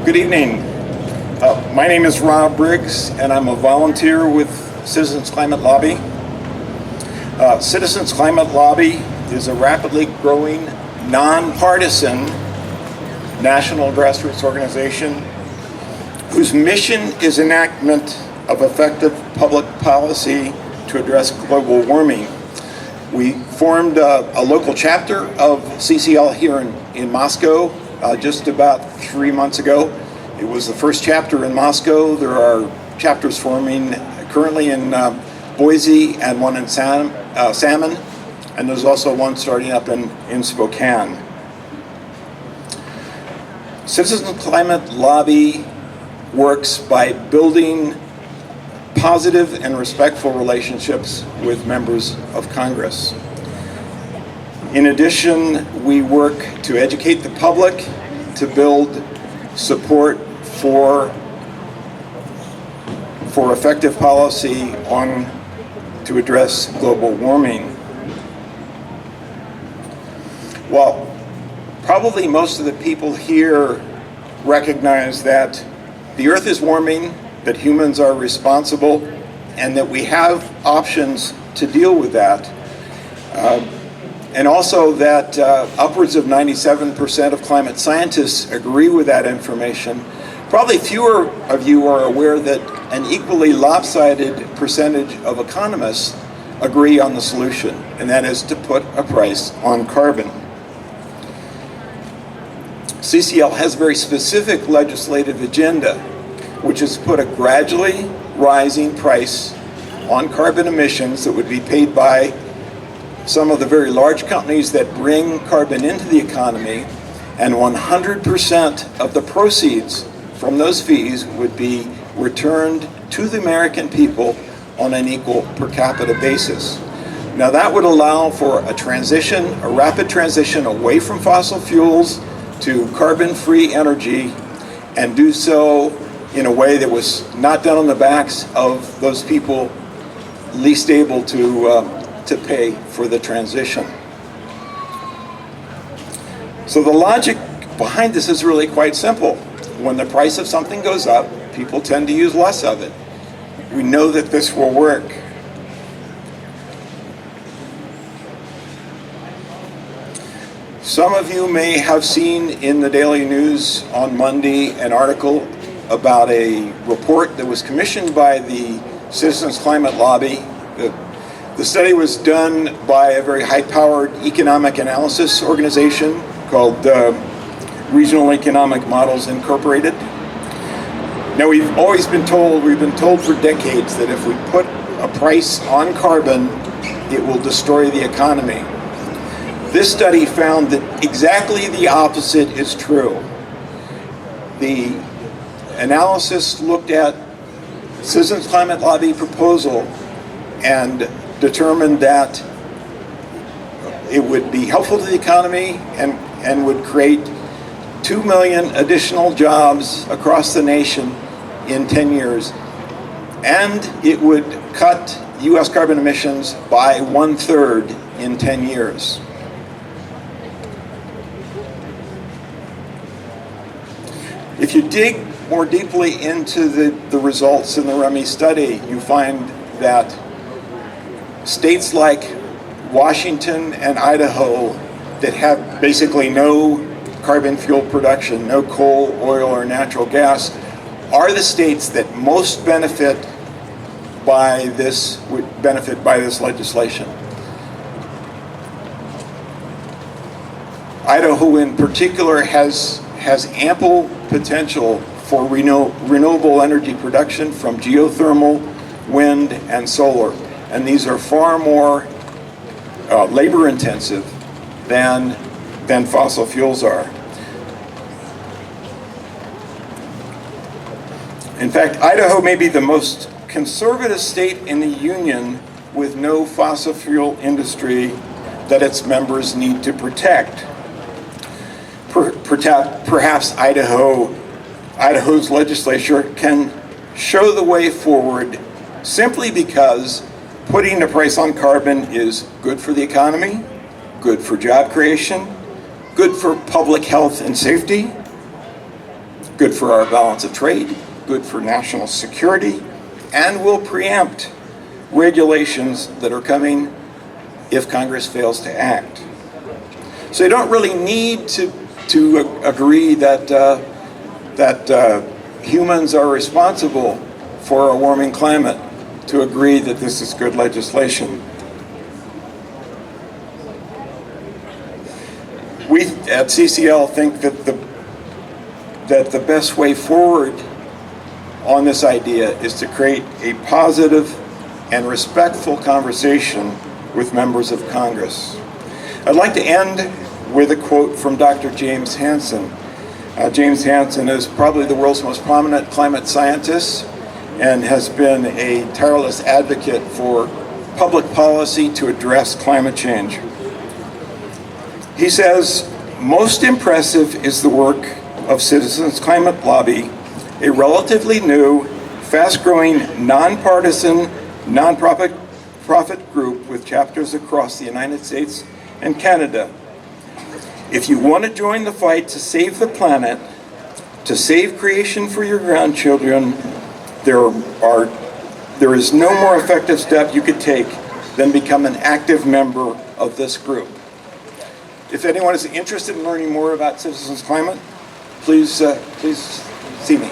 Good evening. My name is Rob Briggs, and I'm a volunteer with Citizens Climate Lobby. Citizens Climate Lobby is a rapidly growing, nonpartisan national grassroots organization whose mission is enactment of effective public policy to address global warming. We formed a local chapter of CCL here in Moscow just about 3 months ago. It was the first chapter in Moscow. There are chapters forming currently in Boise and one in Salmon, and there's also one starting up in Spokane. Citizens Climate Lobby works by building positive and respectful relationships with members of Congress. In addition, we work to educate the public, to build support for effective policy to address global warming. Well, probably most of the people here recognize that the Earth is warming, that humans are responsible, and that we have options to deal with that. And also that upwards of 97% of climate scientists agree with that information. Probably fewer of you are aware that an equally lopsided percentage of economists agree on the solution, and that is to put a price on carbon. CCL has a very specific legislative agenda, which is to put a gradually rising price on carbon emissions that would be paid by some of the very large companies that bring carbon into the economy, and 100% of the proceeds from those fees would be returned to the American people on an equal per capita basis. Now that would allow for a rapid transition away from fossil fuels to carbon-free energy, and do so in a way that was not done on the backs of those people least able to pay for the transition. So the logic behind this is really quite simple. When the price of something goes up, people tend to use less of it. We know that this will work. Some of you may have seen in the Daily News on Monday an article about a report that was commissioned by the Citizens Climate Lobby. The study was done by a very high-powered economic analysis organization called Regional Economic Models Incorporated. Now we've been told for decades that if we put a price on carbon, it will destroy the economy. This study found that exactly the opposite is true. The analysis looked at Citizens Climate Lobby proposal and determined that it would be helpful to the economy and would create 2 million additional jobs across the nation in 10 years. And it would cut US carbon emissions by 1/3 in 10 years. If you dig more deeply into the results in the REMI study, you find that states like Washington and Idaho that have basically no carbon fuel production, no coal, oil, or natural gas, are the states that most benefit by this legislation. Idaho in particular has ample potential for renewable energy production from geothermal, wind, and solar. And these are far more labor intensive than fossil fuels are. In fact, Idaho may be the most conservative state in the union with no fossil fuel industry that its members need to protect. Perhaps Idaho's legislature can show the way forward simply because putting a price on carbon is good for the economy, good for job creation, good for public health and safety, good for our balance of trade, good for national security, and will preempt regulations that are coming if Congress fails to act. So you don't really need to agree that humans are responsible for a warming climate to agree that this is good legislation. We at CCL think that the best way forward on this idea is to create a positive and respectful conversation with members of Congress. I'd like to end with a quote from Dr. James Hansen. James Hansen is probably the world's most prominent climate scientist and has been a tireless advocate for public policy to address climate change. He says, "Most impressive is the work of Citizens Climate Lobby, a relatively new, fast-growing, nonpartisan, nonprofit group with chapters across the United States and Canada. If you want to join the fight to save the planet, to save creation for your grandchildren, there is no more effective step you could take than become an active member of this group." If anyone is interested in learning more about Citizens Climate, please see me.